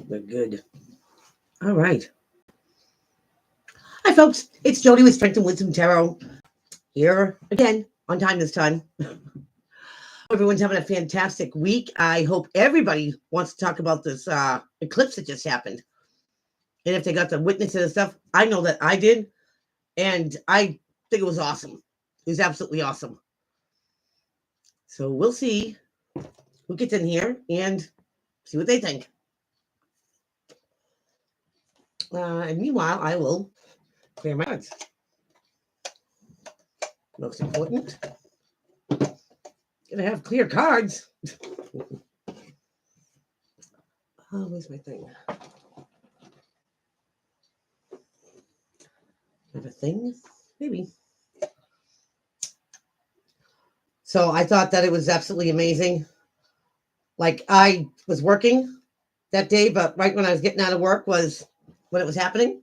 We're good. All right. Hi, folks. It's Jody with Strength and Wisdom Tarot here again on time this time. Everyone's having a fantastic week. I hope everybody wants to talk about this eclipse that just happened. And if they got to witness it and stuff, I know that I did. And I think it was awesome. It was absolutely awesome. So we'll see who gets in here and see what they think. And meanwhile, I will clear my cards. Most important. Gonna have clear cards. Oh, where's my thing? Have a thing? Maybe. So I thought that it was absolutely amazing. Like, I was working that day, but right when I was getting out of work was when it was happening.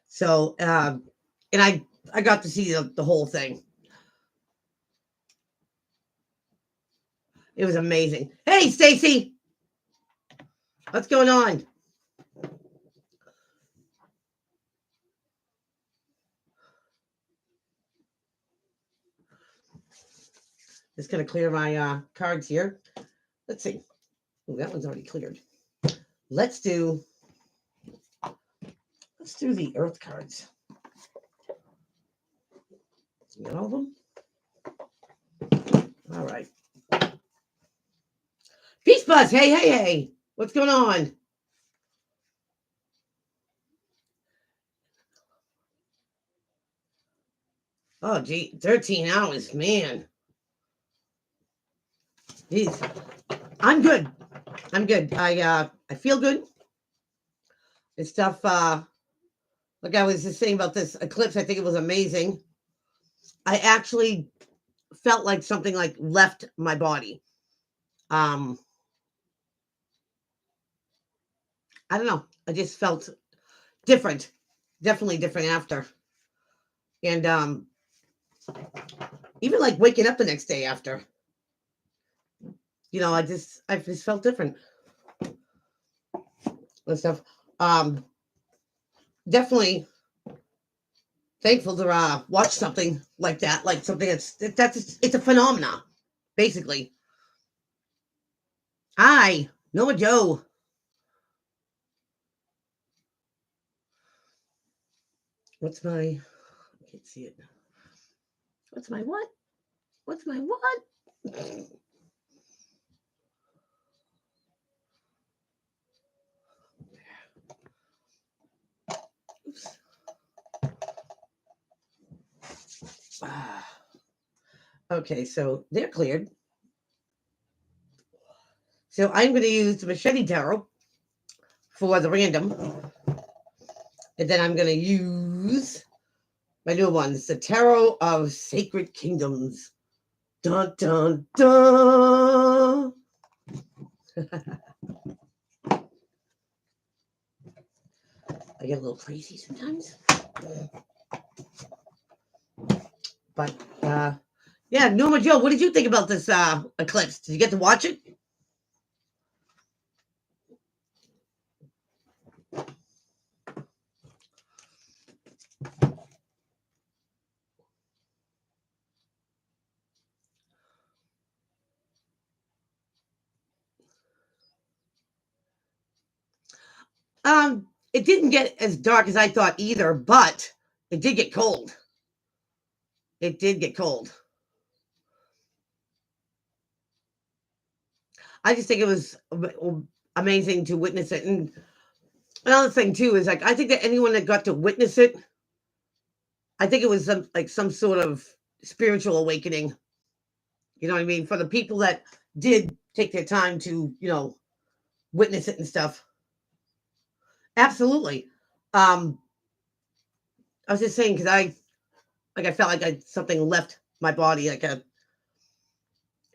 So, and I got to see the whole thing. It was amazing. Hey, Stacy, what's going on? Just gonna clear my cards here. Let's see. Ooh, that one's already cleared. Let's do the earth cards. You got all of them? All right. Peace Buzz. Hey. What's going on? Oh, gee, 13 hours, man. Jeez. I'm good. I feel good. This stuff, like I was just saying about this eclipse, I think it was amazing. I actually felt like something like left my body. I don't know. I just felt different. Definitely different after. And even like waking up the next day after. I just felt different. And stuff. Definitely thankful to watch something like that, like something it's a phenomena, basically. Hi, Noah Joe. What's my? I can't see it. What's my what? What's my what? Oops. Okay, so they're cleared. So I'm going to use the Machete Tarot for the random. And then I'm going to use my new ones, the Tarot of Sacred Kingdoms. Dun, dun, dun. I get a little crazy sometimes. But, yeah, Norma Joe, what did you think about this eclipse? Did you get to watch it? It didn't get as dark as I thought either, but it did get cold. It did get cold. I just think it was amazing to witness it. And another thing too is like I think that anyone that got to witness it, I think it was some sort of spiritual awakening. You know what I mean? For the people that did take their time to, witness it and stuff. Absolutely. I was just saying because I felt like something left my body, like it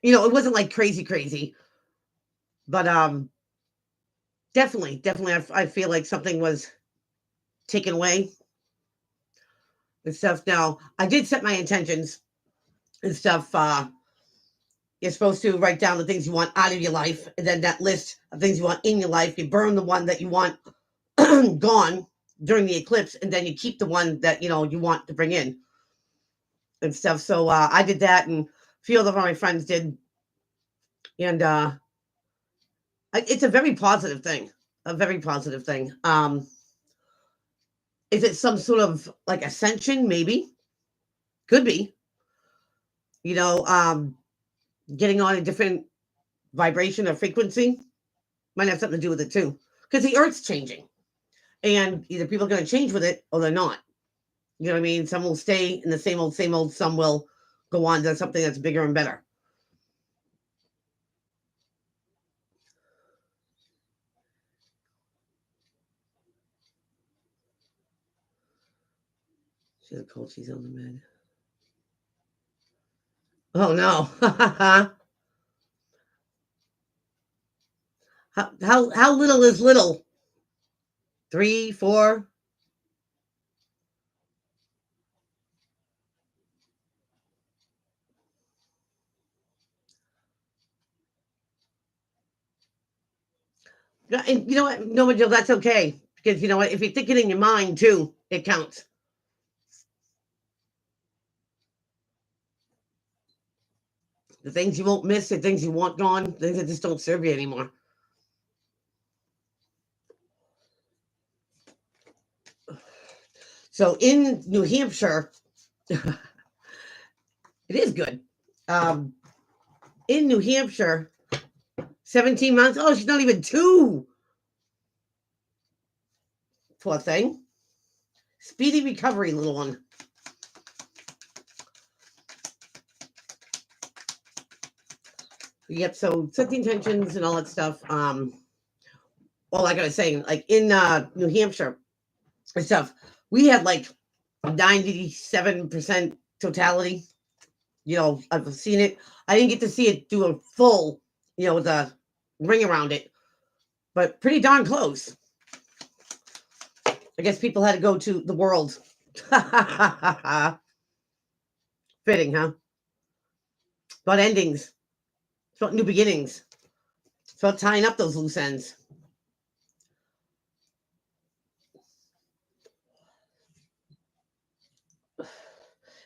wasn't like crazy, but definitely, I feel like something was taken away and stuff. Now I did set my intentions and stuff You're supposed to write down the things you want out of your life, and then that list of things you want in your life, you burn the one that you want gone during the eclipse, and then you keep the one that you want to bring in and stuff. So I did that, and a few other of my friends did, and it's a very positive thing. A very positive thing. Is it some sort of like ascension? Maybe, could be. You know, getting on a different vibration or frequency might have something to do with it too, because the Earth's changing, and either people are going to change with it or they're not. You know what I mean? Some will stay in the same old, same old. Some will go on to something that's bigger and better. She's a cold. She's on the med. Oh no! how little is little? 3, 4. And you know what? No, Joe, that's okay, because you know what? If you think it in your mind too, it counts. The things you won't miss, the things you want gone, things that just don't serve you anymore. So in New Hampshire, it is good. In New Hampshire, 17 months. Oh, she's not even 2. Poor thing. Speedy recovery, little one. Yep. So set the intentions and all that stuff. Well, like I was saying, like in New Hampshire and stuff, we had like 97% totality. You know, I've seen it. I didn't get to see it do a full, with a ring around it, but pretty darn close. I guess people had to go to the world. Fitting, huh? It's about endings. It's about new beginnings. It's about tying up those loose ends.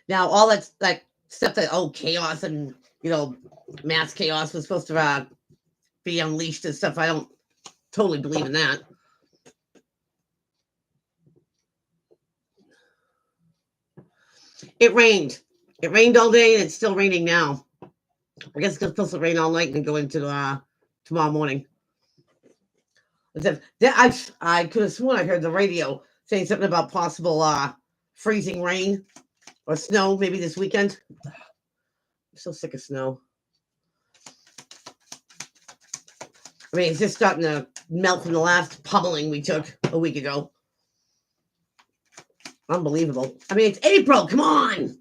Now, all that's like stuff that chaos and mass chaos was supposed to be unleashed and stuff. I don't totally believe in that. It rained. It rained all day, and it's still raining now. I guess it's supposed to rain all night and go into tomorrow morning. I could have sworn I heard the radio saying something about possible freezing rain or snow maybe this weekend. I'm so sick of snow. I mean, it's just starting to melt from the last pummeling we took a week ago. Unbelievable. I mean, it's April. Come on.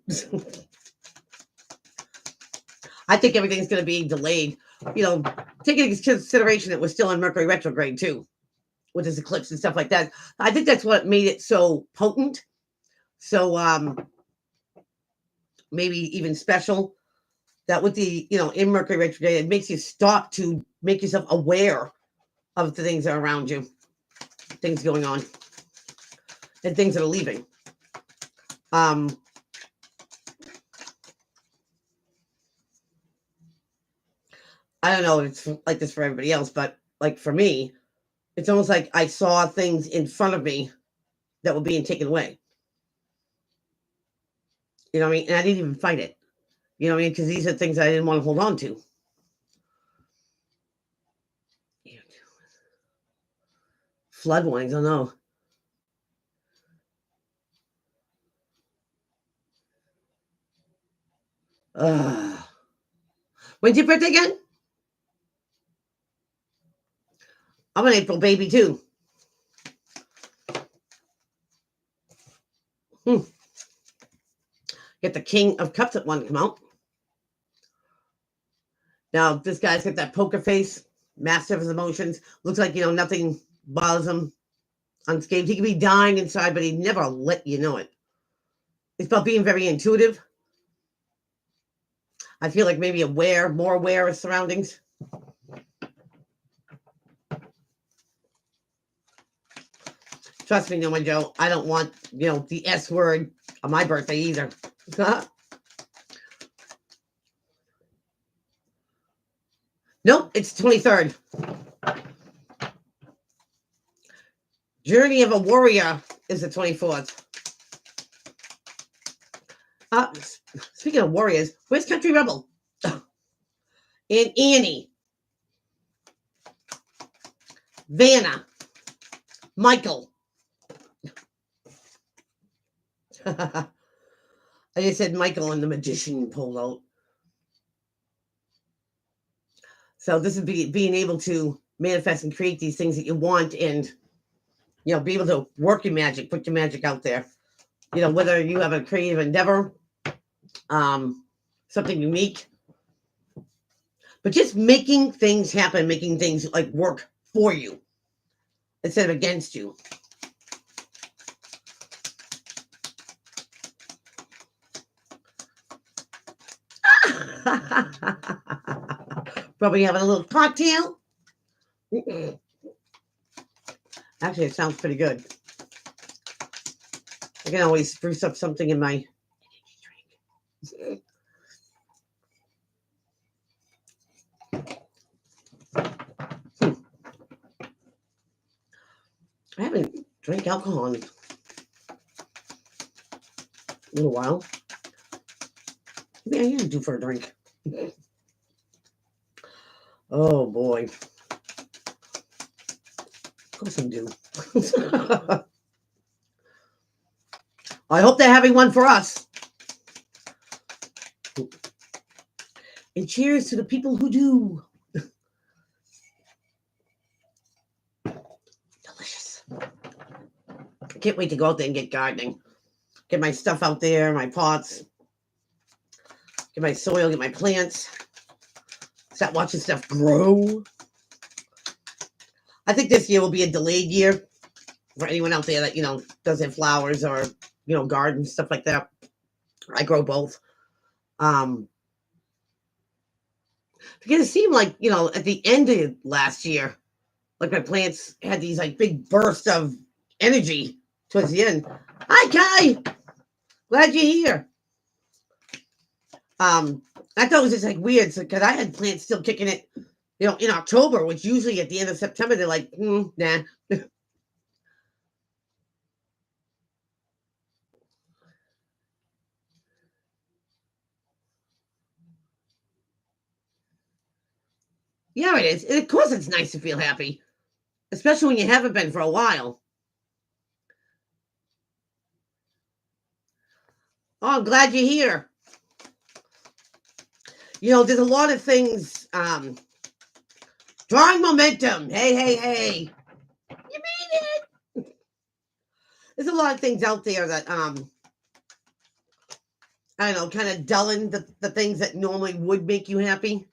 I think everything's going to be delayed. Taking into consideration that we're still in Mercury retrograde too, with this eclipse and stuff like that. I think that's what made it so potent. So maybe even special. That with the, in Mercury retrograde, it makes you stop to make yourself aware of the things that are around you, things going on, and things that are leaving. I don't know if it's like this for everybody else, but like for me, it's almost like I saw things in front of me that were being taken away. You know what I mean? And I didn't even fight it. You know what I mean? Because these are things I didn't want to hold on to. Flood warnings, I don't know. When's your birthday again? I'm an April baby too. Get the King of Cups at one come out. Now, this guy's got that poker face, master of his emotions. Looks like, nothing bothers him unscathed. He could be dying inside, but he'd never let you know it. It's about being very intuitive. I feel like maybe more aware of surroundings. Trust me, No Joe, I don't want, the S word on my birthday either. Nope, it's 23rd. Journey of a Warrior is the 24th. Speaking of warriors, where's Country Rebel? And Annie. Vanna. Michael. I just said Michael and the magician pulled out. So this is being able to manifest and create these things that you want, and be able to work your magic, put your magic out there. Whether you have a creative endeavor, something unique, but just making things happen, making things like work for you instead of against you. Probably having a little cocktail. Actually, it sounds pretty good. I can always spruce up something in my drink. I haven't drank alcohol in a little while. Maybe I am due for a drink. Oh boy. Of course I'm due. I hope they're having one for us. And cheers to the people who do. Delicious. I can't wait to go out there and get gardening. Get my stuff out there, my pots. Get my soil, get my plants. Start watching stuff grow. I think this year will be a delayed year for anyone out there that, does have flowers or, gardens, stuff like that. I grow both. Because it seemed like, at the end of last year, like my plants had these like big bursts of energy towards the end. Hi, Kai. Glad you're here. I thought it was just like weird because I had plants still kicking it, in October, which usually at the end of September, they're like, nah. Yeah, it is. And of course, it's nice to feel happy, especially when you haven't been for a while. Oh, I'm glad you're here. There's a lot of things. Drawing momentum. Hey. You made it. There's a lot of things out there that, I don't know, kind of dulling the things that normally would make you happy.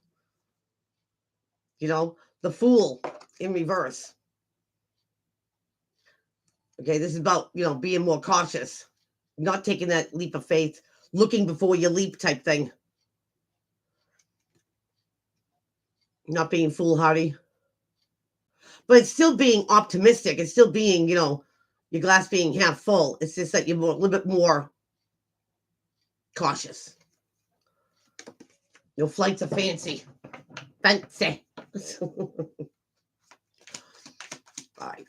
The Fool in reverse. Okay, this is about, being more cautious, not taking that leap of faith, looking before you leap type thing. Not being foolhardy. But it's still being optimistic. It's still being, your glass being half full. It's just that you're a little bit more cautious. Your flights of fancy. Fancy. All right.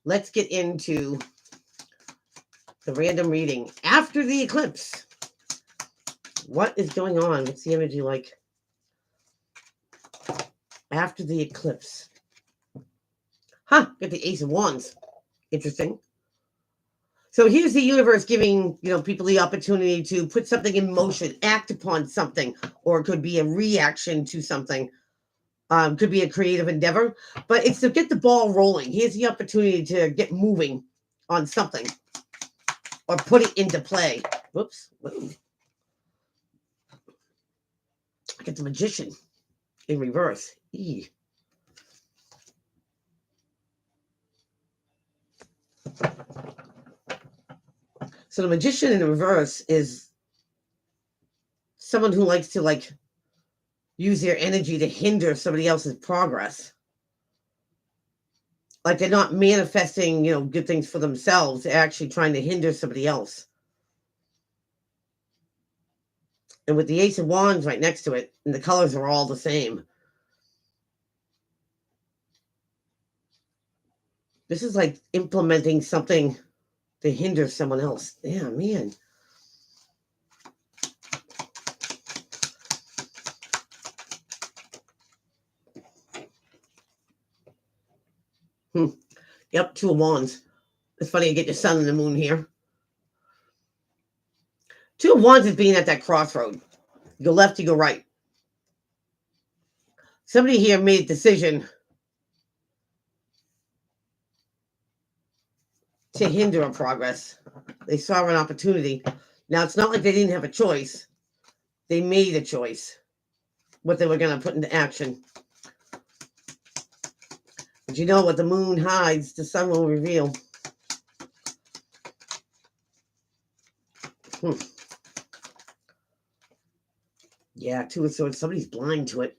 Let's get into the random reading after the eclipse. What is going on? What's the energy like after the eclipse? Got the Ace of Wands. Interesting. So here's the universe giving, people the opportunity to put something in motion, act upon something, or it could be a reaction to something. Could be a creative endeavor, but it's to get the ball rolling. Here's the opportunity to get moving on something or put it into play. Whoops. Whoa. I get the Magician in reverse. E. So the Magician in reverse is someone who likes to use their energy to hinder somebody else's progress. Like they're not manifesting, good things for themselves. They're actually trying to hinder somebody else. And with the Ace of Wands right next to it, and the colors are all the same. This is like implementing something to hinder someone else. Yeah, man. Yep, Two of Wands. It's funny you get your sun and the moon here. Two of Wands is being at that crossroad. You go left, you go right. Somebody here made a decision to hinder a progress. They saw an opportunity. Now, it's not like they didn't have a choice. They made a choice, what they were going to put into action. But you know what the moon hides, the sun will reveal. Yeah, Two of Swords. Somebody's blind to it.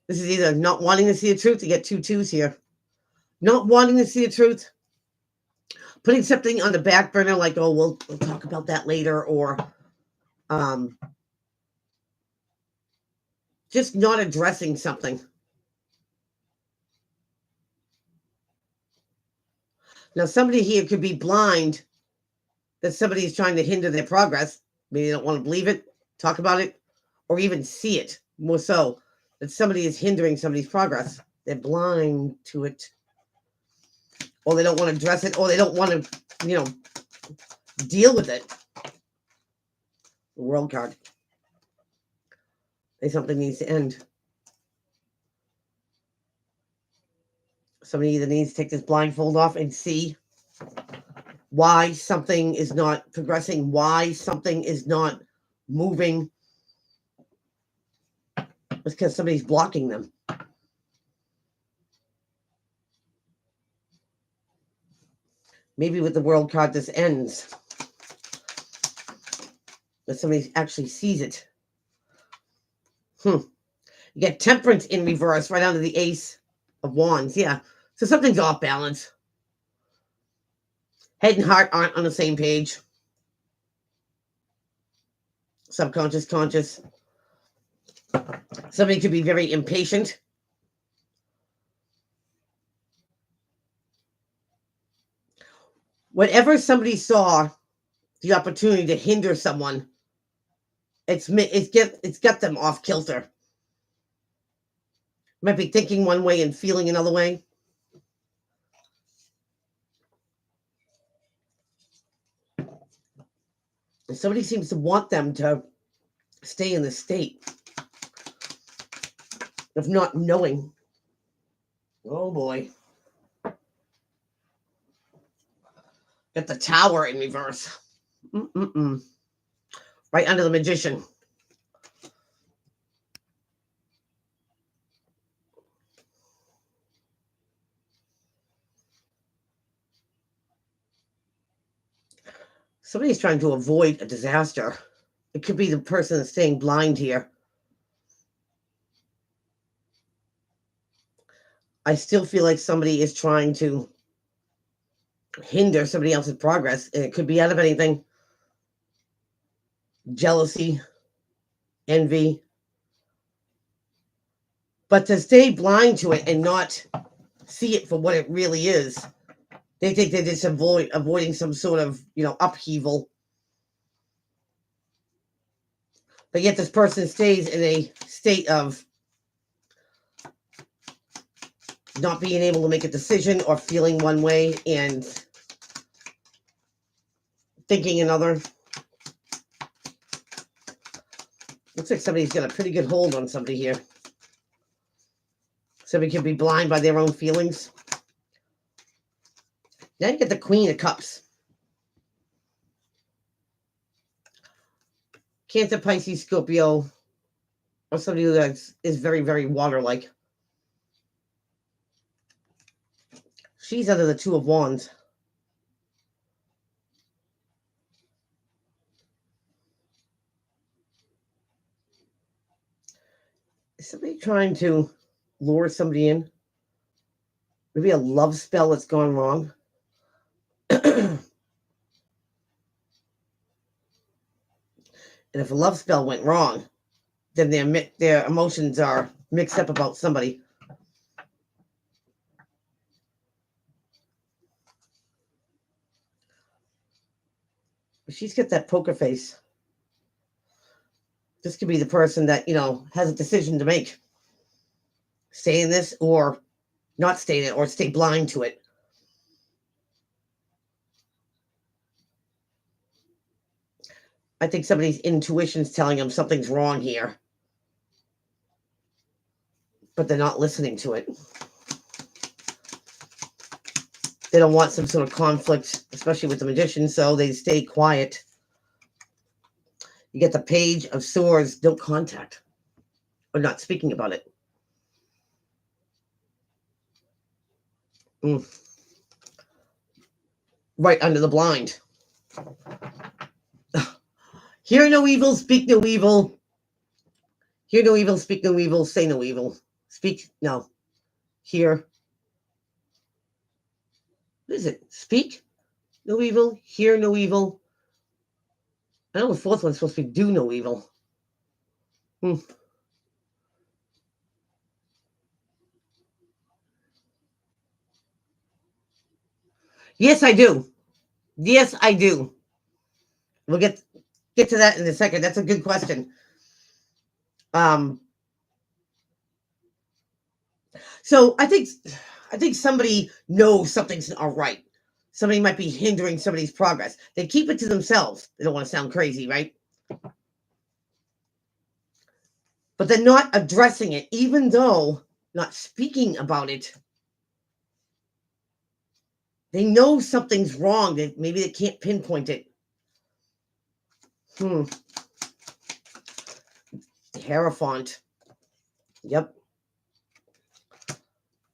This is either not wanting to see the truth. You get two twos here. Not wanting to see the truth. Putting something on the back burner like, oh, we'll talk about that later. Or just not addressing something. Now, somebody here could be blind that somebody is trying to hinder their progress. Maybe they don't want to believe it, talk about it, or even see it. More so, that somebody is hindering somebody's progress. They're blind to it. Or they don't want to address it, or they don't want to, deal with it. World card. Something needs to end. Somebody either needs to take this blindfold off and see why something is not progressing, why something is not moving. It's because somebody's blocking them. Maybe with the World card, this ends. But somebody actually sees it. You get Temperance in reverse right under the Ace of Wands. Yeah. So something's off balance. Head and heart aren't on the same page. Subconscious, conscious. Somebody could be very impatient. Whenever somebody saw the opportunity to hinder someone, it's got them off kilter. Might be thinking one way and feeling another way. And somebody seems to want them to stay in the state of not knowing. Oh boy. Got the Tower in reverse. Right under the Magician. Somebody's trying to avoid a disaster. It could be the person that's staying blind here. I still feel like somebody is trying to hinder somebody else's progress, and it could be out of anything. Jealousy, envy. But to stay blind to it and not see it for what it really is, they think they're just avoiding some sort of, upheaval. But yet this person stays in a state of not being able to make a decision or feeling one way and thinking another. Looks like somebody's got a pretty good hold on somebody here. Somebody can be blind by their own feelings. Now you get the Queen of Cups. Cancer, Pisces, Scorpio, or somebody who is very, very water-like. She's under the Two of Wands. Is somebody trying to lure somebody in? Maybe a love spell that's gone wrong. And if a love spell went wrong, then their emotions are mixed up about somebody. She's got that poker face. This could be the person that, has a decision to make. Stay in this or not stay in it, or stay blind to it. I think somebody's intuition's telling them something's wrong here, but they're not listening to it. They don't want some sort of conflict, especially with the Magician, so they stay quiet. You get the Page of Swords, don't contact, or not speaking about it. Right under the blind. Hear no evil, speak no evil. Hear no evil, speak no evil, say no evil. Speak, no. Hear. What is it? Speak no evil, hear no evil. I know the fourth one's supposed to be do no evil. Yes, I do. Yes, I do. We'll get to that in a second. That's a good question. So I think somebody knows something's not right. Somebody might be hindering somebody's progress. They keep it to themselves. They don't want to sound crazy, right? But they're not addressing it, even though not speaking about it. They know something's wrong. Maybe they can't pinpoint it. The Hierophant. Yep.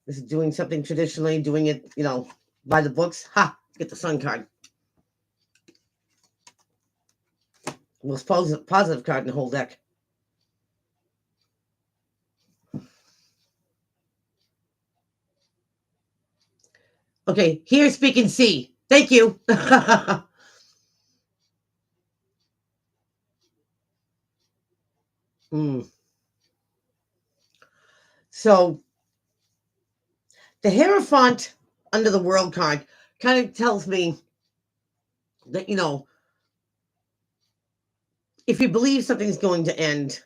This is doing something traditionally, doing it, by the books. Ha! Get the Sun card. Most positive card in the whole deck. Okay, here, speak, and see. Thank you. So, the Hierophant under the World card kind of tells me that, if you believe something's going to end,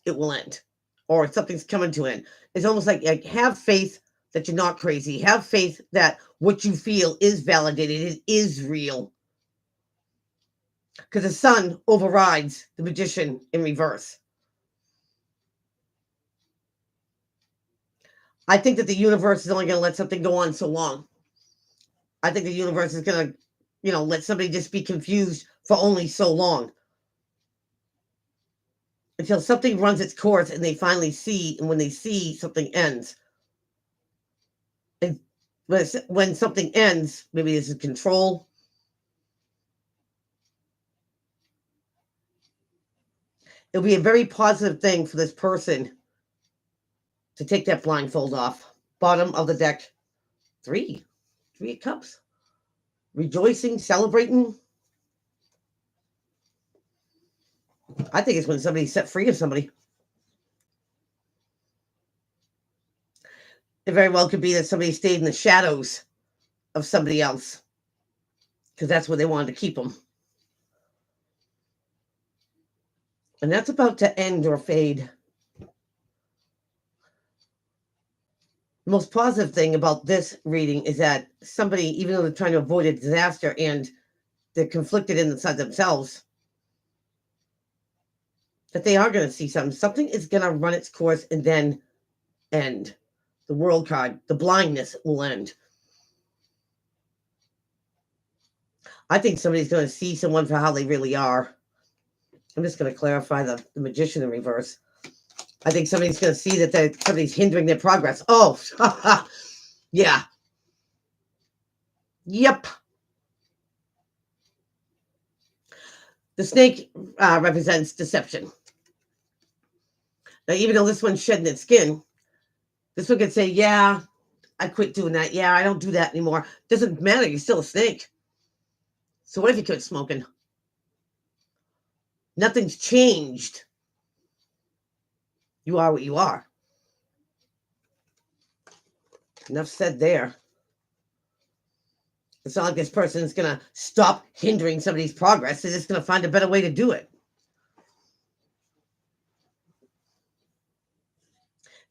it will end. Or something's coming to an end. It's almost like have faith that you're not crazy. Have faith that what you feel is validated. It is real. Because the Sun overrides the Magician in reverse. I think that the universe is only going to let something go on so long. I think the universe is going to, let somebody just be confused for only so long. Until something runs its course and they finally see, and when they see, something ends. And when something ends, maybe this is control. It'll be a very positive thing for this person to take that blindfold off. Bottom of the deck, 3 of Cups. Rejoicing, celebrating. I think it's when somebody's set free of somebody. It very well could be that somebody stayed in the shadows of somebody else, because that's where they wanted to keep them. And that's about to end or fade. The most positive thing about this reading is that somebody, even though they're trying to avoid a disaster and they're conflicted inside themselves, that they are going to see something. Something is going to run its course and then end. The World card, the blindness will end. I think somebody's going to see someone for how they really are. I'm just going to clarify the Magician in reverse. I think somebody's going to see that somebody's hindering their progress. Oh, yeah. Yep. The snake represents deception. Now, even though this one's shedding its skin, this one could say, yeah, I quit doing that. Yeah, I don't do that anymore. Doesn't matter. You're still a snake. So what if you quit smoking? Nothing's changed. You are what you are. Enough said there. It's not like this person is going to stop hindering somebody's progress. They're just going to find a better way to do it.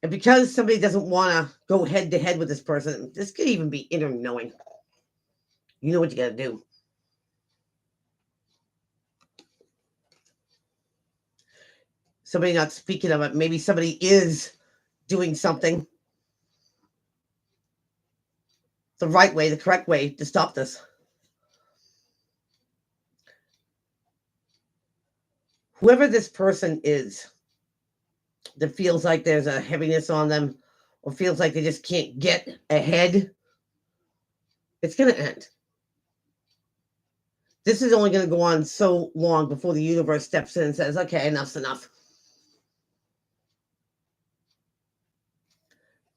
And because somebody doesn't want to go head to head with this person, this could even be inner knowing. You know what you got to do. Somebody not speaking of it. Maybe somebody is doing something the right way, the correct way to stop this. Whoever this person is that feels like there's a heaviness on them or feels like they just can't get ahead, it's going to end. This is only going to go on so long before the universe steps in and says, okay, enough's enough.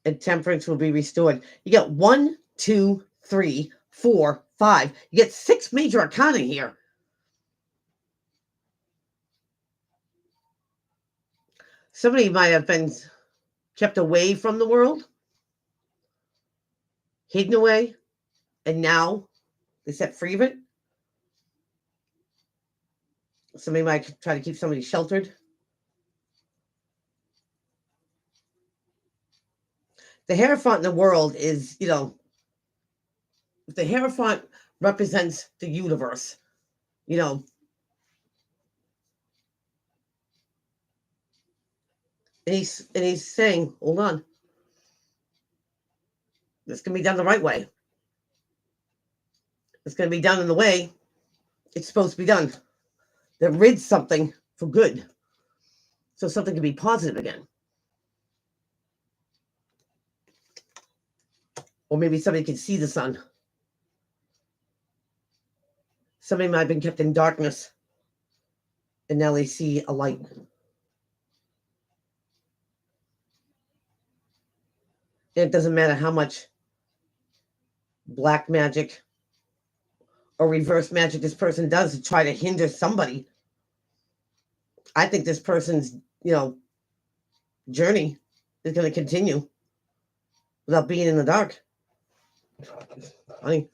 And temperance will be restored. You got 1, 2, 3, 4, 5. You get 6 major arcana here. Somebody might have been kept away from the world, hidden away, and now they set free of it. Somebody might try to keep somebody sheltered. The Hierophant in the world is, the Hierophant represents the universe, and he's saying, hold on, this can be done the right way. It's going to be done in the way it's supposed to be done. That rids something for good, so something can be positive again. Or maybe somebody can see the sun. Somebody might have been kept in darkness, and now they see a light. And it doesn't matter how much black magic or reverse magic this person does to try to hinder somebody. I think this person's, journey is going to continue without being in the dark. Honey,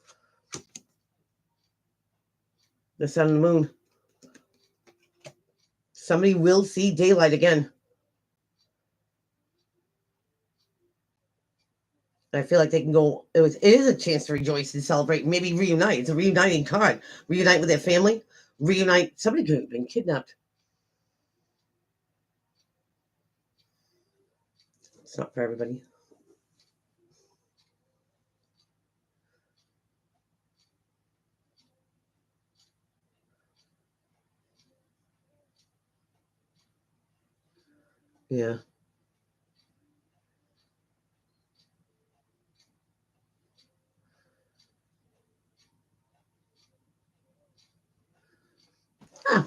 the sun and the moon. Somebody will see daylight again. I feel like they can go. It is a chance to rejoice and celebrate, maybe reunite. It's a reuniting card. Reunite with their family. Reunite. Somebody could have been kidnapped. It's not for everybody. Yeah.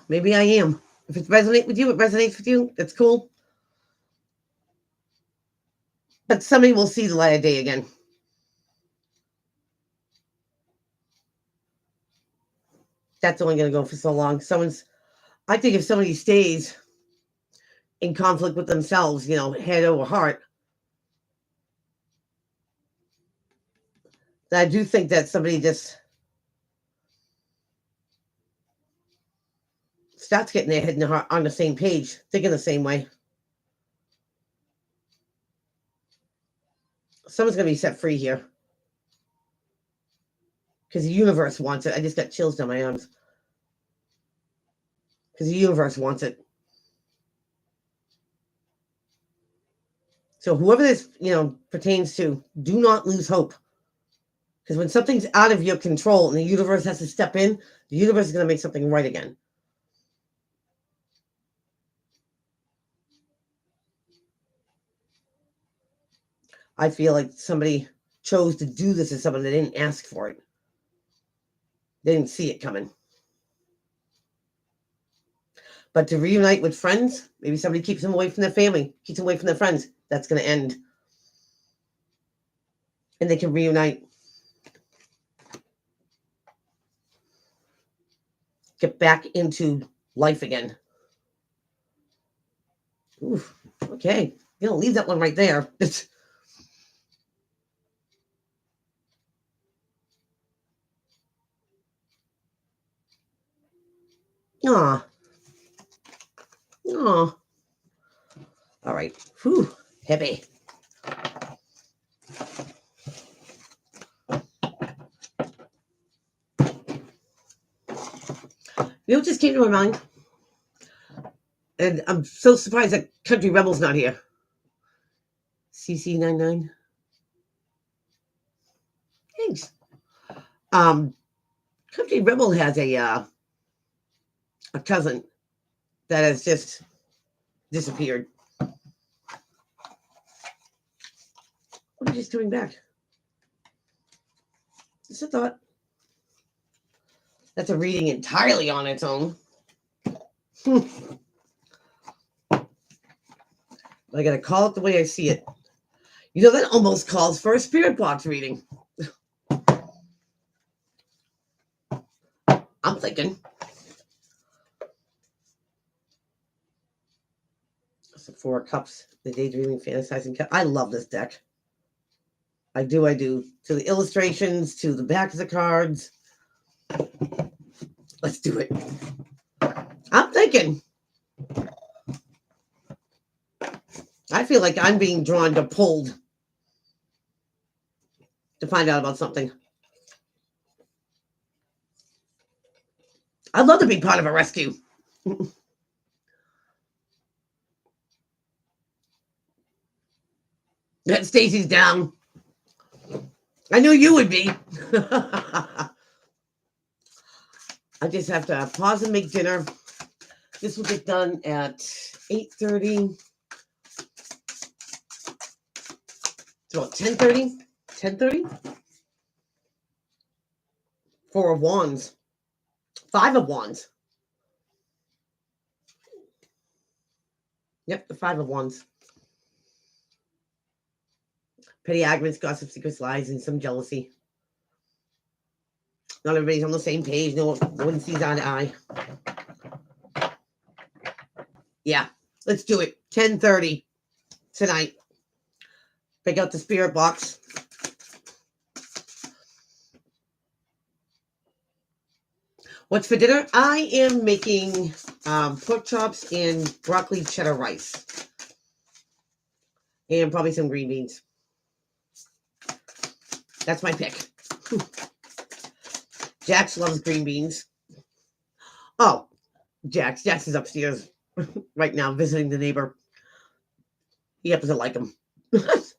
Maybe I am. If it resonates with you, it resonates with you. That's cool. But somebody will see the light of day again. That's only going to go for so long. I think if somebody stays in conflict with themselves, head over heart, I do think that somebody just starts getting their head and their heart on the same page, thinking the same way. Someone's going to be set free here because the universe wants it. I just got chills down my arms because the universe wants it. So whoever this, pertains to, do not lose hope. Because when something's out of your control and the universe has to step in, the universe is going to make something right again. I feel like somebody chose to do this to someone that didn't ask for it. They didn't see it coming. But to reunite with friends, maybe somebody keeps them away from their family, keeps them away from their friends. That's going to end. And they can reunite. Get back into life again. Oof. Okay. You know, leave that one right there. Aw. Aw. All right. Whew. Heavy. You know what just came to my mind? And I'm so surprised that Country Rebel's not here. CC99. Thanks. Country Rebel has a cousin that has just disappeared. What are you just coming back? Just a thought. That's a reading entirely on its own. I gotta call it the way I see it. You know, that almost calls for a spirit box reading. I'm thinking. So 4 of Cups, the Daydreaming, Fantasizing Cup. I love this deck. I do. To the illustrations, to the back of the cards. Let's do it. I'm thinking. I feel like I'm being drawn to pulled to find out about something. I'd love to be part of a rescue. That Stacy's down. I knew you would be. I just have to pause and make dinner. This will get done at 8:30. So 10:30? 10:30? 4 of Wands. 5 of Wands. Yep, the 5 of Wands. Petty arguments, gossip, secrets, lies, and some jealousy. Not everybody's on the same page. No one sees eye to eye. Yeah, let's do it. 10:30 tonight. Pick out the spirit box. What's for dinner? I am making pork chops and broccoli cheddar rice. And probably some green beans. That's my pick. Jax loves green beans. Oh, Jax is upstairs right now visiting the neighbor. He happens to like him. That's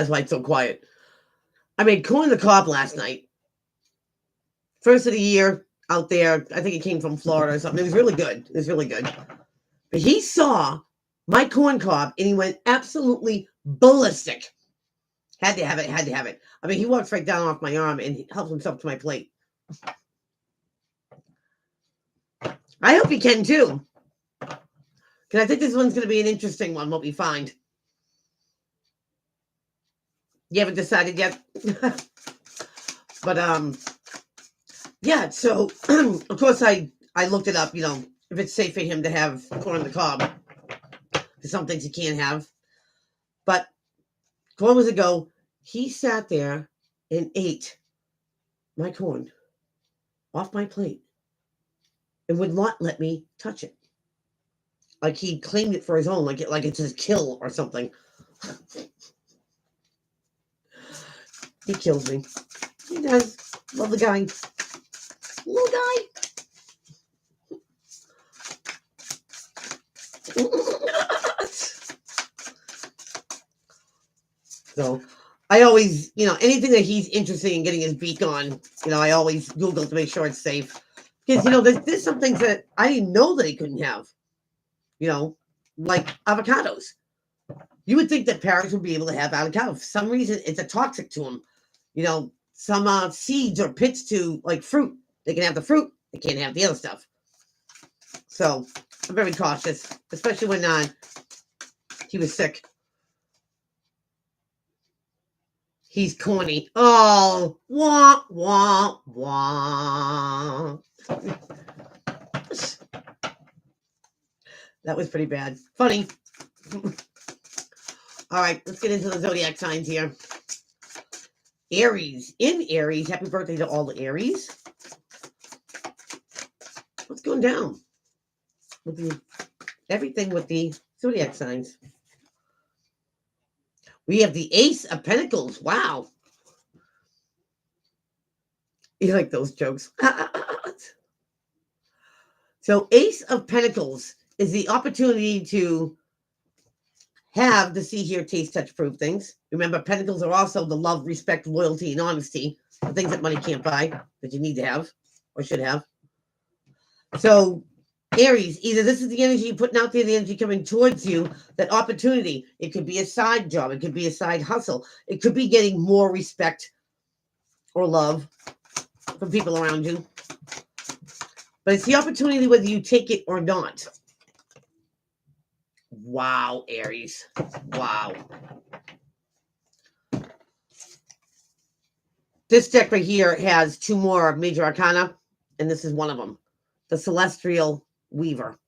why it's so quiet. I made corn on the cob last night. First of the year out there. I think it came from Florida or something. It was really good. But he saw my corn cob and he went absolutely ballistic. Had to have it. I mean, he walks right down off my arm and he helps himself to my plate. I hope he can too. Because I think this one's going to be an interesting one, what we find. You haven't decided yet? But, yeah, so, of course, I looked it up, if it's safe for him to have corn on the cob. There's some things he can't have. But 4 months ago, he sat there and ate my corn off my plate and would not let me touch it. Like he claimed it for his own, like it's his kill or something. He kills me. He does. Love the guy. Little guy. So I always, anything that he's interested in getting his beak on, I always Google to make sure it's safe. Because, there's some things that I didn't know that he couldn't have. Like avocados. You would think that parrots would be able to have avocado. For some reason, it's a toxic to them. Some seeds or pits to like fruit. They can have the fruit. They can't have the other stuff. So I'm very cautious, especially when he was sick. He's corny. Oh, wah, wah, wah. That was pretty bad. Funny. All right, let's get into the zodiac signs here. Aries. In Aries, happy birthday to all the Aries. What's going down with everything with the zodiac signs? We have the Ace of Pentacles. Wow. You like those jokes. So Ace of Pentacles is the opportunity to have the see, hear, taste, touch, prove things. Remember, Pentacles are also the love, respect, loyalty, and honesty. The things that money can't buy, that you need to have or should have. So Aries, either this is the energy you're putting out there, the energy coming towards you, that opportunity. It could be a side job. It could be a side hustle. It could be getting more respect or love from people around you. But it's the opportunity whether you take it or not. Wow, Aries. Wow. This deck right here has two more major arcana, and this is one of them. The Celestial Weaver.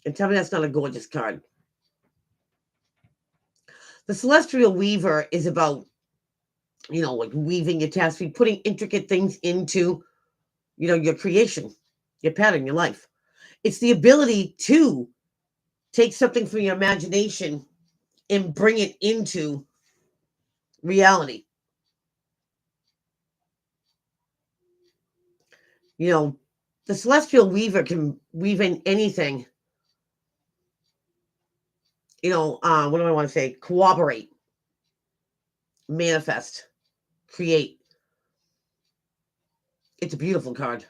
And tell me that's not a gorgeous card. The Celestial Weaver is about, like weaving your tapestry, putting intricate things into, your creation, your pattern, your life. It's the ability to take something from your imagination and bring it into reality. The Celestial Weaver can weave in anything. What do I want to say? Cooperate, manifest, create. It's a beautiful card.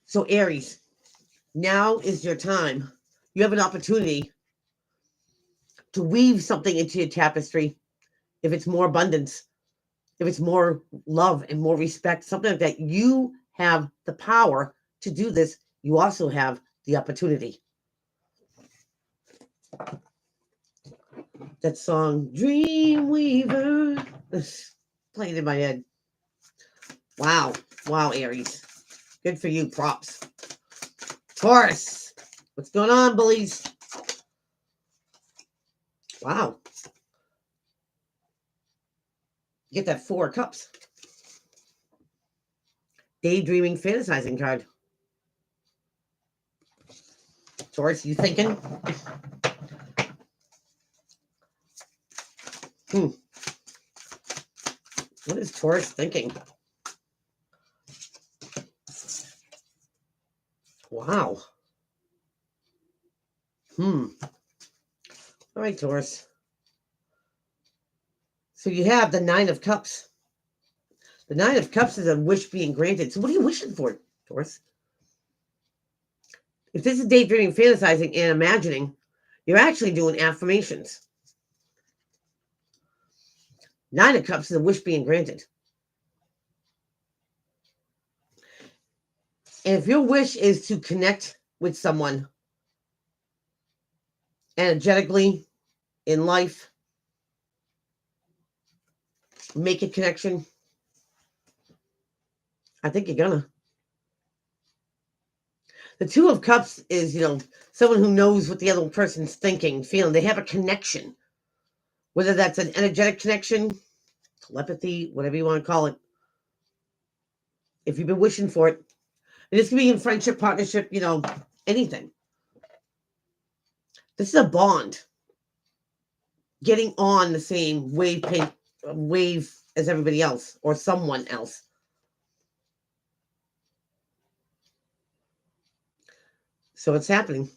So Aries, now is your time. You have an opportunity to weave something into your tapestry. If it's more abundance, if it's more love and more respect, something like that, you have the power to do this. You also have the opportunity. That song, Dreamweaver, is playing in my head. Wow. Wow, Aries. Good for you. Props. Taurus. What's going on, bullies? Wow. Get that 4 of Cups. Daydreaming, fantasizing card. Taurus, you thinking? What is Taurus thinking? Wow. All right, Taurus. So you have the 9 of Cups. The 9 of Cups is a wish being granted. So what are you wishing for, Taurus? If this is daydreaming, fantasizing, and imagining, you're actually doing affirmations. 9 of Cups is a wish being granted. And if your wish is to connect with someone energetically in life, make a connection, I think you're gonna. The 2 of Cups is, someone who knows what the other person's thinking, feeling. They have a connection. Whether that's an energetic connection, telepathy, whatever you want to call it. If you've been wishing for it. And this can be in friendship, partnership, anything. This is a bond. Getting on the same wave as everybody else or someone else. So it's happening.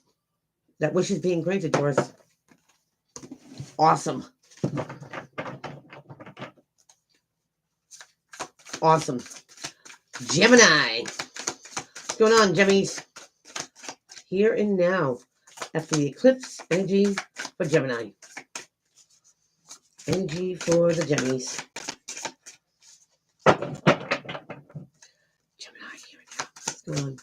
That wish is being granted to us. Awesome. Awesome. Gemini. What's going on, Gemmies? Here and now. After the eclipse, energy for Gemini. Energy for the Gemmies. Gemini, here and now. Come on.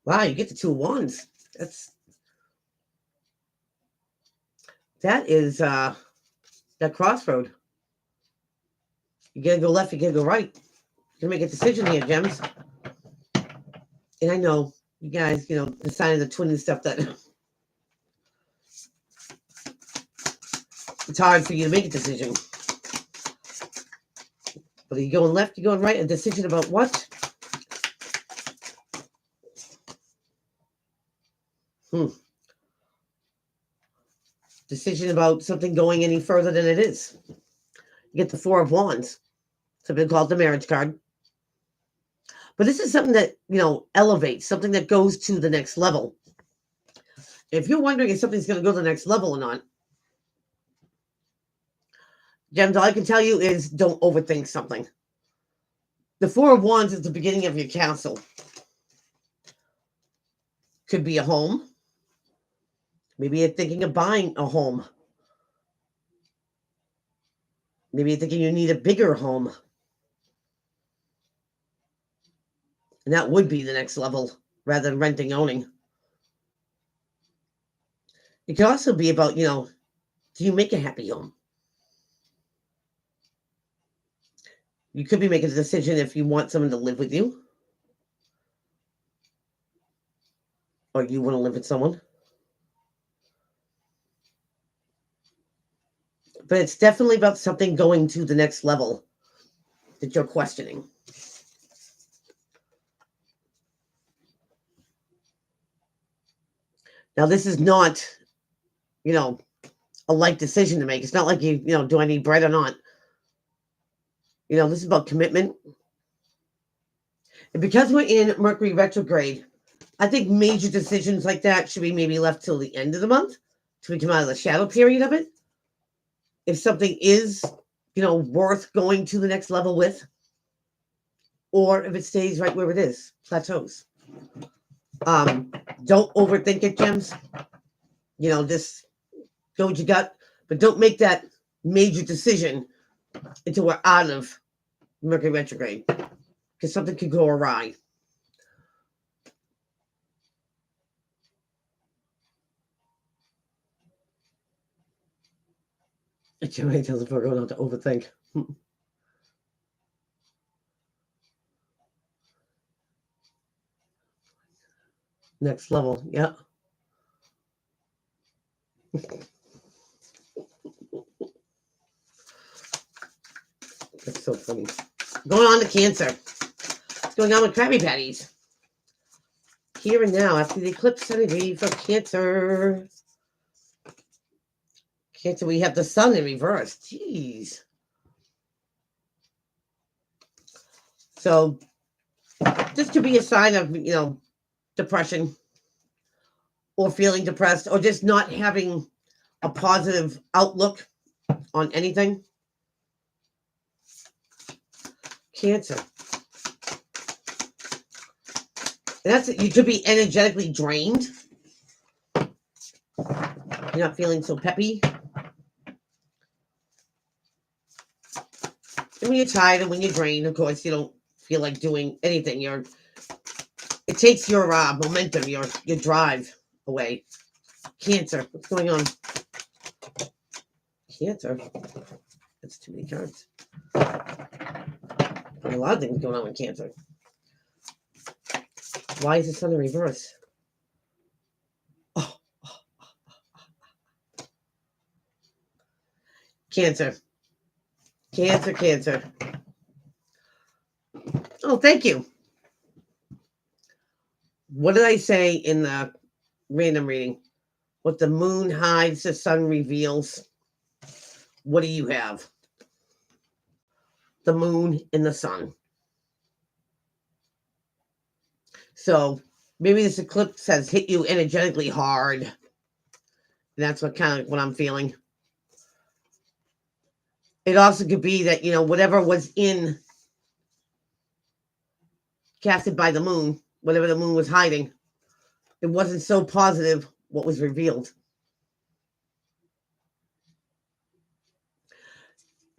Wow, you get the 2 of Wands. That is that crossroad. You gotta go left, you gotta go right. You're gonna make a decision here, Gems. And I know you guys, the sign of the twin and stuff, that it's hard for you to make a decision. But are you going left, you're going right? A decision about what? Decision about something going any further than it is. You get the 4 of Wands. Something called the marriage card. But this is something that, elevates, something that goes to the next level. If you're wondering if something's going to go to the next level or not, Gems, all I can tell you is don't overthink something. The 4 of Wands is the beginning of your castle. Could be a home. Maybe you're thinking of buying a home. Maybe you're thinking you need a bigger home. And that would be the next level rather than renting, owning. It could also be about, do you make a happy home? You could be making a decision if you want someone to live with you. Or you want to live with someone. But it's definitely about something going to the next level that you're questioning. Now, this is not, a light decision to make. It's not like do I need bread or not? This is about commitment. And because we're in Mercury retrograde, I think major decisions like that should be maybe left till the end of the month till we come out of the shadow period of it. If something is, worth going to the next level with, or if it stays right where it is, plateaus. Don't overthink it, Gems. Just go with your gut, but don't make that major decision until we're out of Mercury retrograde, because something could go awry. Jeremy tells the Virgo not to overthink. Next level, yeah. That's so funny. Going on to Cancer. What's going on with Krabby Patties? Here and now, after the eclipse energy for Cancer. Cancer, we have the sun in reverse. Jeez. So, this could be a sign of, depression, or feeling depressed, or just not having a positive outlook on anything. Cancer. And that's it. You could be energetically drained. You're not feeling so peppy. And when you're tired and when you're drained, of course, you don't feel like doing anything. It takes your momentum, your drive away. Cancer. What's going on? Cancer. That's too many cards. A lot of things going on with Cancer. Why is the sun in reverse? Oh. Cancer. Cancer, Cancer. Oh, thank you. What did I say in the random reading? What the moon hides, the sun reveals. What do you have? The moon and the sun. So maybe this eclipse has hit you energetically hard. And that's what I'm feeling. It also could be that, whatever was casted by the moon, whatever the moon was hiding, it wasn't so positive what was revealed.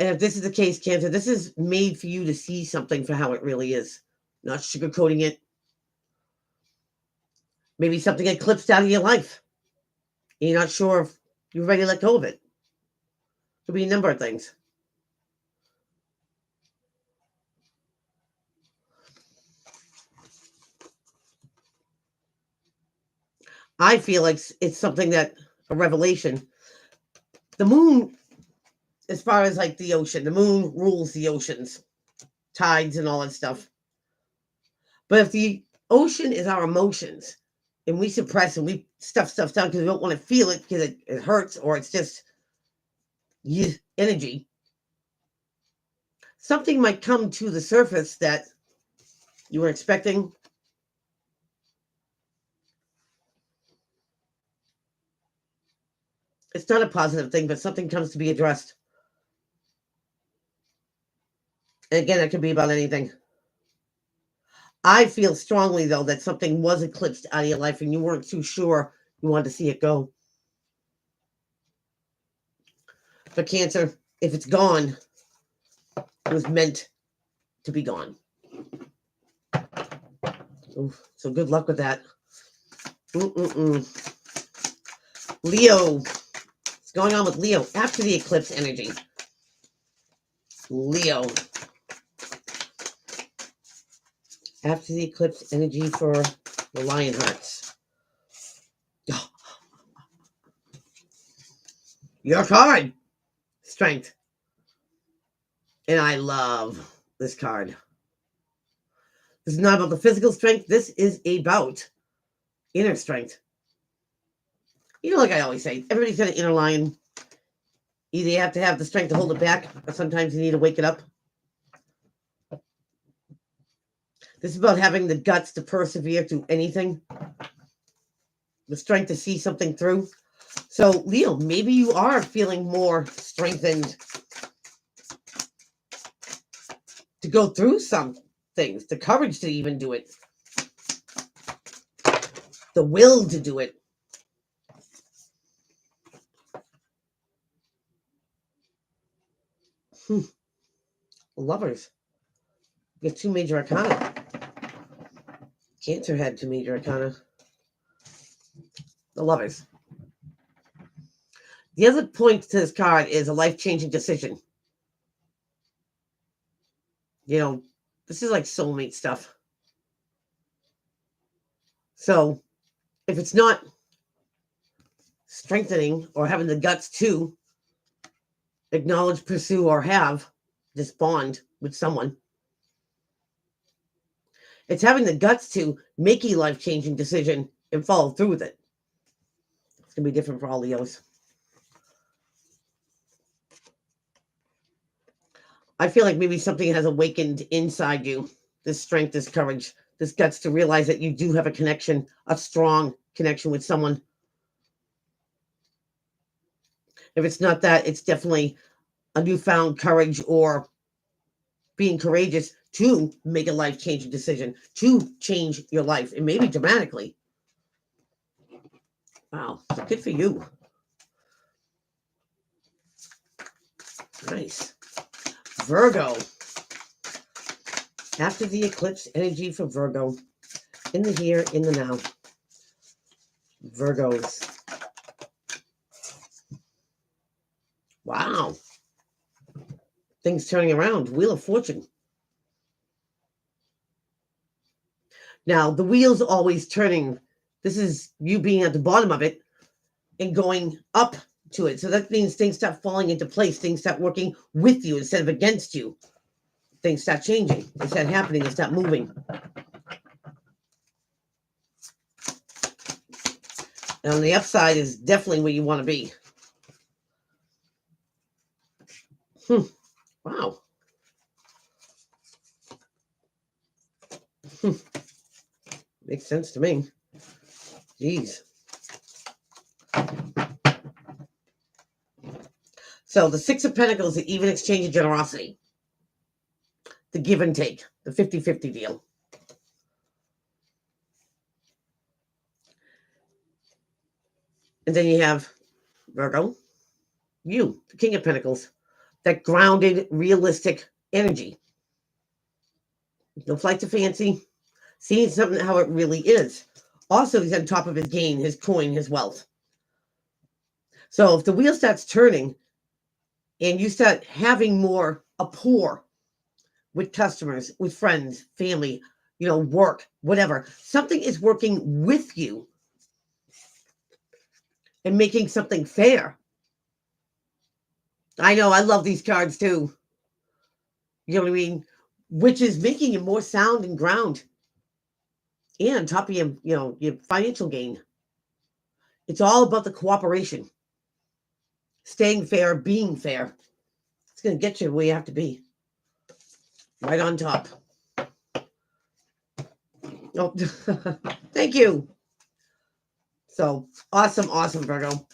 And if this is the case, Cancer, this is made for you to see something for how it really is, not sugarcoating it. Maybe something eclipsed out of your life. You're not sure if you're ready to let go of it. Could be a number of things. I feel like it's something that a revelation. The moon, as far as like the ocean, the moon rules the oceans, tides, and all that stuff. But if the ocean is our emotions and we suppress and we stuff stuff down because we don't want to feel it because it hurts or it's just energy, something might come to the surface that you were expecting. It's not a positive thing, but something comes to be addressed. And again, it could be about anything. I feel strongly, though, that something was eclipsed out of your life and you weren't too sure you wanted to see it go. For Cancer, if it's gone, it was meant to be gone. Ooh, so good luck with that. Leo. What's going on with Leo after the eclipse energy? Leo. After the eclipse energy for the Lion Hearts. Oh. Your card. Strength. And I love this card. This is not about the physical strength. This is about inner strength. You know, like I always say, everybody's got an inner lion. Either you have to have the strength to hold it back, or sometimes you need to wake it up. This is about having the guts to persevere through anything. The strength to see something through. So, Leo, maybe you are feeling more strengthened to go through some things, the courage to even do it, the will to do it. Lovers. You have two major arcana. Cancer had two major arcana. The Lovers. The other point to this card is a life-changing decision. You know, this is like soulmate stuff. So, if it's not strengthening or having the guts to acknowledge, pursue, or have this bond with someone, it's having the guts to make a life-changing decision and follow through with it. It's going to be different for all Leos. I feel like maybe something has awakened inside you. This strength, this courage, this guts to realize that you do have a connection, a strong connection with someone. If it's not that, it's definitely a newfound courage or being courageous to make a life-changing decision, to change your life, and maybe dramatically. Wow, so good for you. Nice. Virgo. After the eclipse, energy for Virgo. In the here, in the now. Virgos. Wow. Things turning around. Wheel of Fortune. Now, the wheel's always turning. This is you being at the bottom of it and going up to it. So that means things start falling into place. Things start working with you instead of against you. Things start changing. They start happening. They start moving. And on the upside is definitely where you want to be. Wow. Makes sense to me. Jeez. So the Six of Pentacles, the even exchange of generosity. The give and take. The 50-50 deal. And then you have Virgo. You, the King of Pentacles. that grounded, realistic energy. No flights of fancy, seeing something how it really is. Also, he's on top of his gain, his coin, his wealth. So if the wheel starts turning and you start having more rapport with customers, with friends, family, work, whatever, something is working with you and making something fair. I know, I love these cards too. You know what I mean? Which is making you more sound and ground. And on top of your financial gain. It's all about the cooperation. Staying fair, being fair. It's going to get you where you have to be. Right on top. Oh, thank you. So, awesome, awesome, Virgo.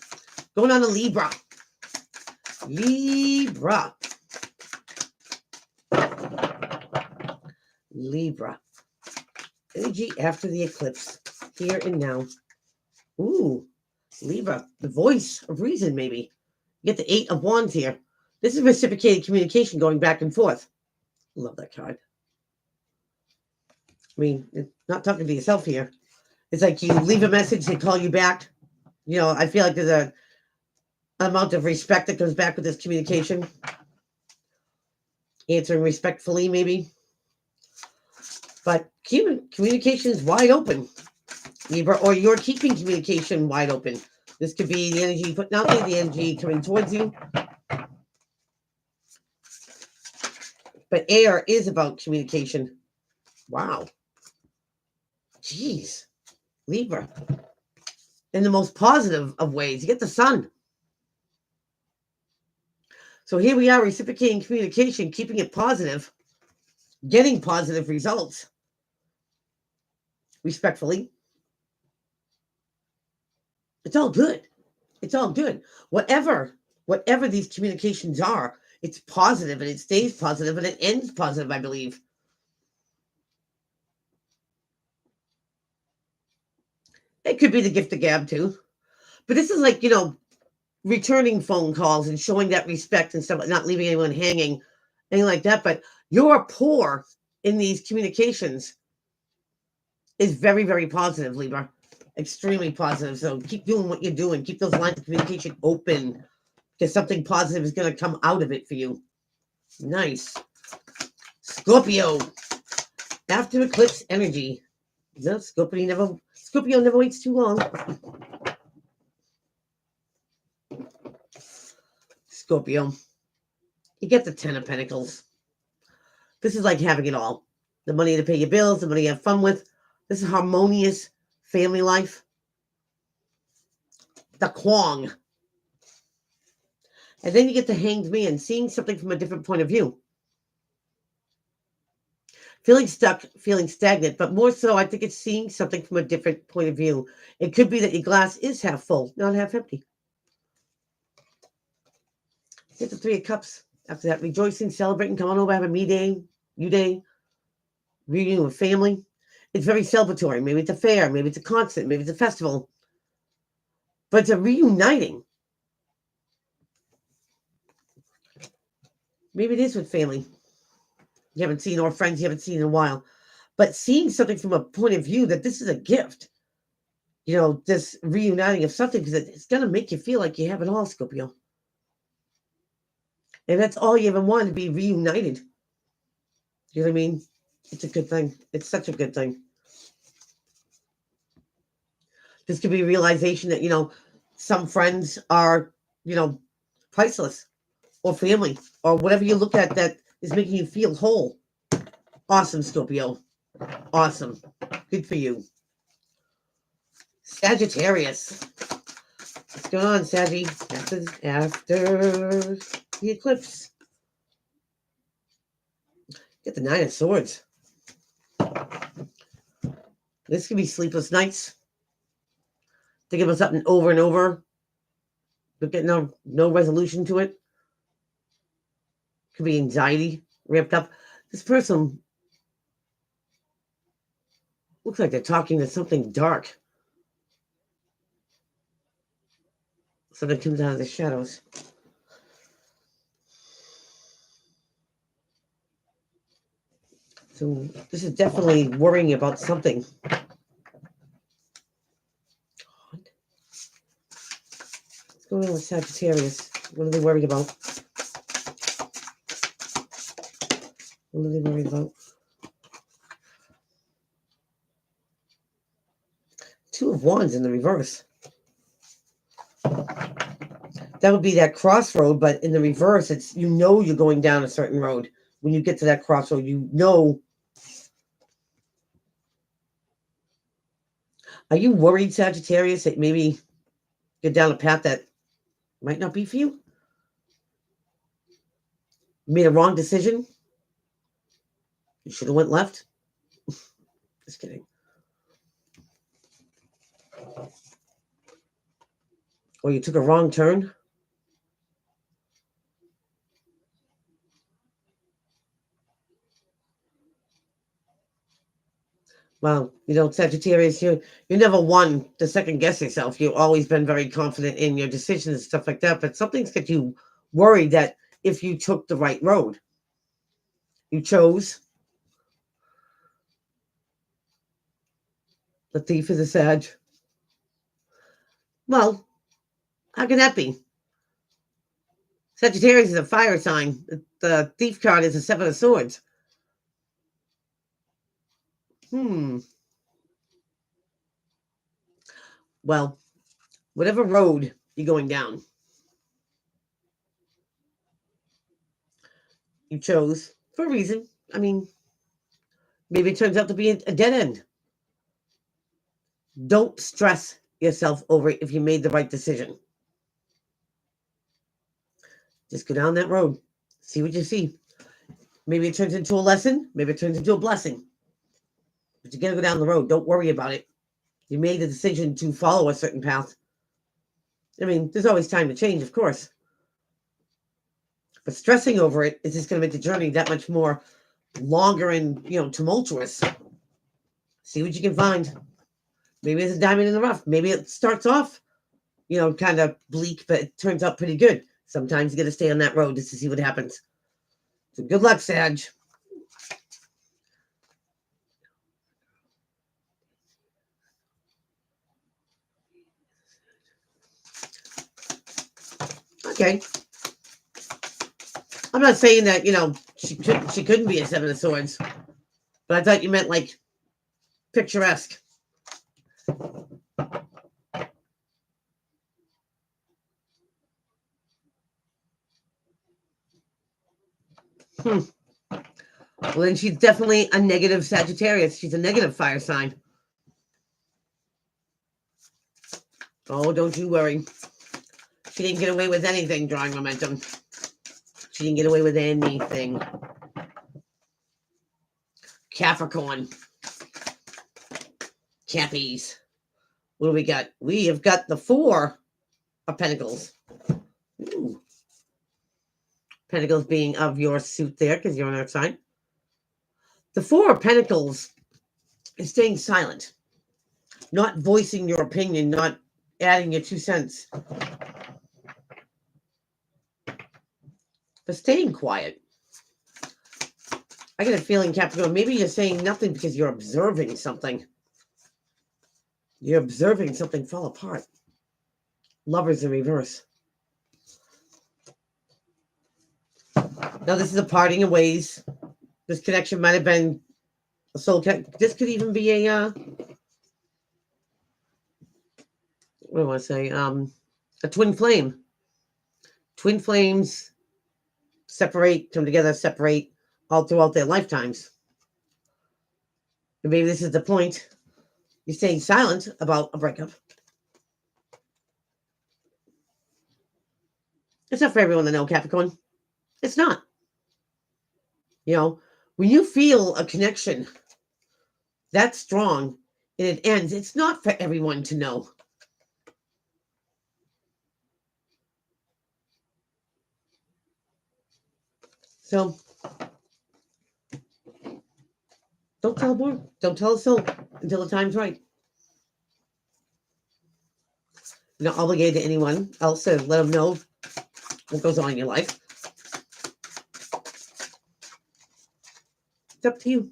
Going on to Libra. Libra. Energy after the eclipse. Here and now. Ooh, Libra. The voice of reason, maybe. You get the 8 of Wands here. This is reciprocated communication going back and forth. Love that card. I mean, it's not talking to yourself here. It's like you leave a message, they call you back. I feel like there's an amount of respect that goes back with this communication. Answering respectfully, maybe. But communication is wide open, Libra, or you're keeping communication wide open. This could be the energy you put out there, the energy coming towards you. But air is about communication. Wow. Jeez. Libra. In the most positive of ways, you get the sun. So here we are, reciprocating communication, keeping it positive, getting positive results. Respectfully. It's all good. It's all good. Whatever these communications are, it's positive and it stays positive and it ends positive, I believe. It could be the gift of gab too. But this is like, returning phone calls and showing that respect and stuff, not leaving anyone hanging, anything like that. But your rapport in these communications is very, very positive, Libra. Extremely positive. So keep doing what you're doing. Keep those lines of communication open because something positive is going to come out of it for you. Nice. Scorpio. After eclipse energy. No, Scorpio never waits too long. Scorpio. You get the 10 of Pentacles. This is like having it all. The money to pay your bills, the money you have fun with. This is harmonious family life. The Kwong. And then you get the Hanged Man, seeing something from a different point of view. Feeling stuck, feeling stagnant, but more so, I think it's seeing something from a different point of view. It could be that your glass is half full, not half empty. Get the 3 of Cups. After that, rejoicing, celebrating, come on over, have a me day, you day, reunion with family. It's very celebratory. Maybe it's a fair, maybe it's a concert, maybe it's a festival. But it's a reuniting. Maybe it is with family you haven't seen, or friends you haven't seen in a while. But seeing something from a point of view that this is a gift. This reuniting of something, because it's going to make you feel like you have it all, Scorpio. And that's all you ever wanted, to be reunited. You know what I mean? It's a good thing. It's such a good thing. This could be a realization that, some friends are, priceless, or family, or whatever you look at that is making you feel whole. Awesome, Scorpio. Awesome. Good for you. Sagittarius. What's going on, Saggy? After the eclipse. Get the 9 of Swords. This could be sleepless nights. Thinking about something over and over, but getting no resolution to it. Could be anxiety ramped up. This person looks like they're talking to something dark. Something comes out of the shadows. So this is definitely worrying about something. What's going on with Sagittarius? What are they worried about? What are they worried about? Two of Wands in the reverse. That would be that crossroad, but in the reverse, it's you're going down a certain road. When you get to that crossroad, Are you worried, Sagittarius, that maybe you're down a path that might not be for you? You made a wrong decision? You should have went left? Just kidding. Or you took a wrong turn? Well, Sagittarius, you never one to second guess yourself. You've always been very confident in your decisions and stuff like that. But something's got you worried that if you took the right road, you chose. The Thief is a Sag. Well, how can that be? Sagittarius is a fire sign. The Thief card is a Seven of Swords. Well, whatever road you're going down, you chose for a reason. I mean, maybe it turns out to be a dead end. Don't stress yourself over it if you made the right decision. Just go down that road. See what you see. Maybe it turns into a lesson. Maybe it turns into a blessing. But you got to go down the road. Don't worry about it. You made the decision to follow a certain path. I mean, there's always time to change, of course. But stressing over it is just going to make the journey that much more longer and, tumultuous. See what you can find. Maybe it's a diamond in the rough. Maybe it starts off, kind of bleak, but it turns out pretty good. Sometimes you got to stay on that road just to see what happens. So good luck, Sag. Okay. I'm not saying that, she couldn't be a Seven of Swords, but I thought you meant like picturesque. Well, then she's definitely a negative Sagittarius. She's a negative fire sign. Oh, don't you worry. She didn't get away with anything drawing momentum. She didn't get away with anything. Capricorn. Cappies. What do we got? We have got the Four of Pentacles. Ooh. Pentacles being of your suit there because you're on our side. The Four of Pentacles is staying silent. Not voicing your opinion, not adding your 2 cents. But staying quiet. I get a feeling, Capricorn, maybe you're saying nothing because you're observing something. You're observing something fall apart. Lovers in reverse. Now, this is a parting of ways. This connection might have been a soul connection. This could even be a, what do I want to say? A twin flame. Twin flames separate, come together, separate all throughout their lifetimes. And maybe this is the point. You're staying silent about a breakup. It's not for everyone to know, Capricorn. It's not. When you feel a connection that strong and it ends, it's not for everyone to know. So, don't tell more. Don't tell a soul until the time's right. You're not obligated to anyone else to let them know what goes on in your life. It's up to you.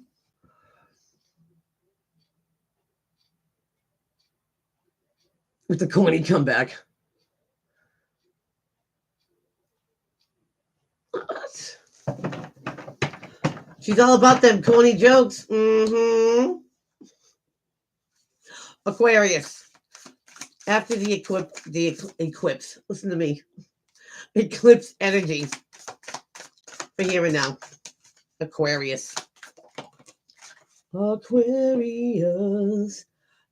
with the corny comeback. What? She's all about them corny jokes. Aquarius. After the eclipse. Listen to me. Eclipse energy. For here and now. Aquarius. Aquarius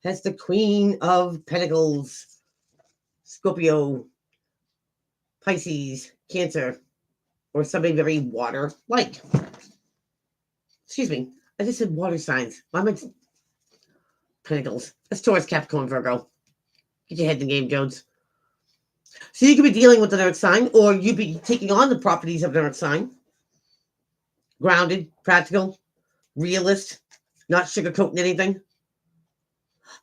has the Queen of Pentacles. Scorpio. Pisces. Cancer. Or somebody very water-like. Excuse me. I just said water signs. I meant Pentacles. That's Taurus, Capricorn, Virgo. Get your head in the game, Jones. So you could be dealing with an earth sign, or you'd be taking on the properties of an earth sign. Grounded, practical, realist, not sugarcoating anything.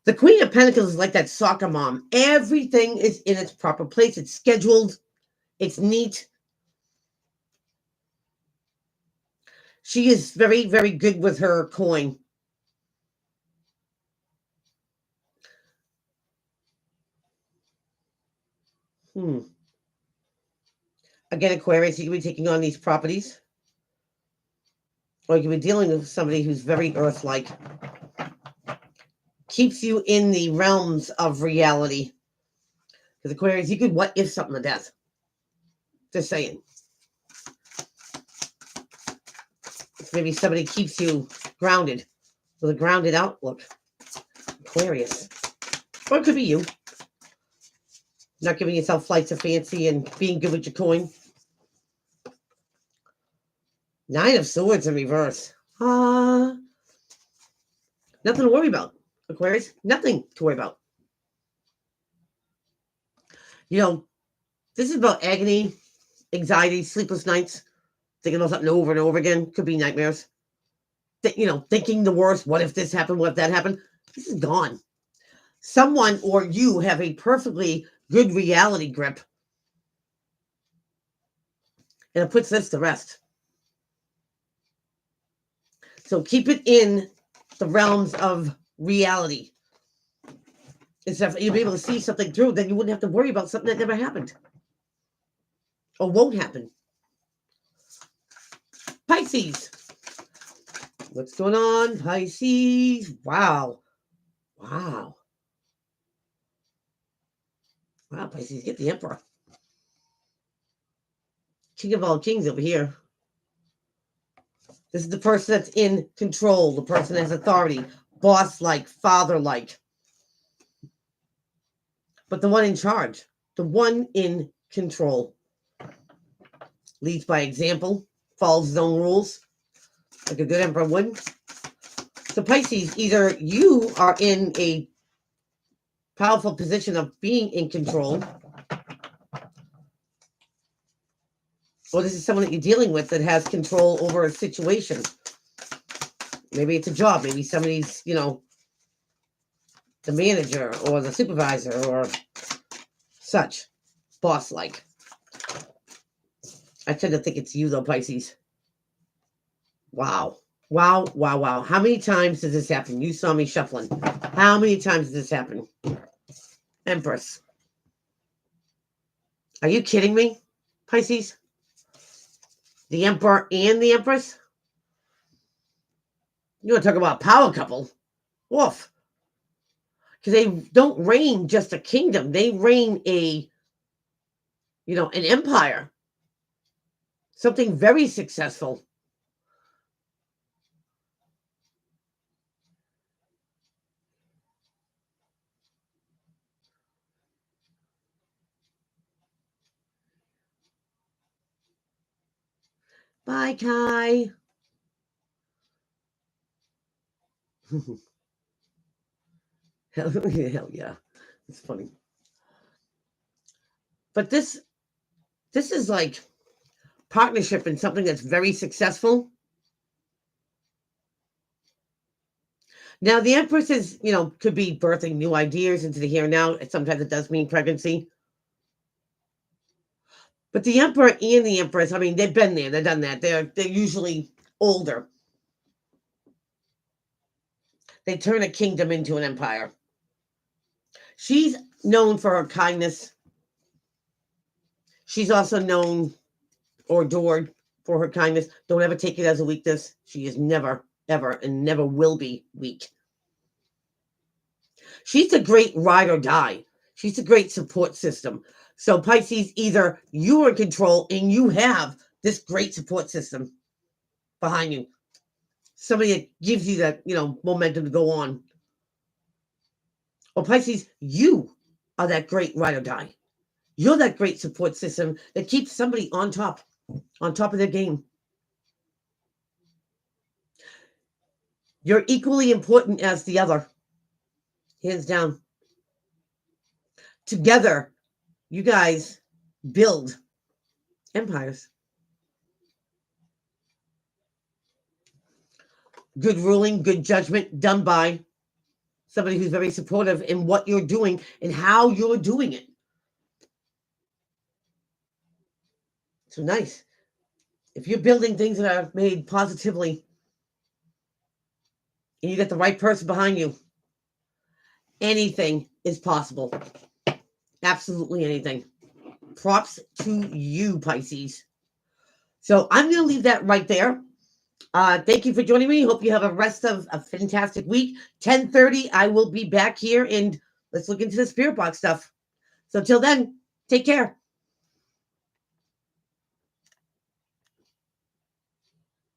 The Queen of Pentacles is like that soccer mom. Everything is in its proper place. It's scheduled. It's neat. She is very, very good with her coin. Again, Aquarius, you can be taking on these properties. Or you can be dealing with somebody who's very earth-like. Keeps you in the realms of reality. Because Aquarius, you could what if something to death. Just saying. Maybe somebody keeps you grounded with a grounded outlook. Aquarius. Or it could be you. Not giving yourself flights of fancy and being good with your coin. Nine of Swords in reverse. Nothing to worry about. Aquarius, nothing to worry about. You know, this is about agony, anxiety, sleepless nights, thinking about something over and over again. Could be nightmares. Thinking the worst. What if this happened? What if that happened? This is gone. Someone or you have a perfectly good reality grip. And it puts this to rest. So keep it in the realms of reality. Instead of you'll be able to see something through, then you wouldn't have to worry about something that never happened. Or won't happen. Pisces. What's going on, Pisces? Wow. Wow, Pisces, get the Emperor. King of all kings over here. This is the person that's in control. The person that has authority. Boss-like, father-like. But the one in charge. The one in control. Leads by example. Follows his own rules. Like a good emperor would. So Pisces, either you are in a powerful position of being in control, or this is someone that you're dealing with that has control over a situation. Maybe it's a job. Maybe somebody's, the manager or the supervisor or such. Boss-like. I tend to think it's you, though, Pisces. Wow. Wow, wow, wow. How many times does this happen? You saw me shuffling. How many times does this happen? Empress. Are you kidding me, Pisces? The Emperor and the Empress? You want to talk about a power couple? Woof. Because they don't reign just a kingdom. They reign an empire. Something very successful. Bye, Kai. Hell yeah. It's funny. But this is like partnership in something that's very successful. Now, the Empress is, could be birthing new ideas into the here and now. Sometimes it does mean pregnancy. But the Emperor and the Empress, they've been there. They've done that. They're usually older. They turn a kingdom into an empire. She's known for her kindness. She's also known or adored for her kindness. Don't ever take it as a weakness. She is never, ever, and never will be weak. She's a great ride or die. She's a great support system. So Pisces, either you are in control and you have this great support system behind you. Somebody that gives you that, momentum to go on. Or Pisces, you are that great ride or die. You're that great support system that keeps somebody on top of their game. You're equally important as the other. Hands down. Together, you guys build empires. Good ruling, good judgment done by somebody who's very supportive in what you're doing and how you're doing it. So nice. If you're building things that are made positively and you got the right person behind you, anything is possible. Absolutely anything. Props to you, Pisces. So I'm going to leave that right there. Thank you for joining me. Hope you have a rest of a fantastic week. 10:30, I will be back here, and let's look into the spirit box stuff. So till then, take care.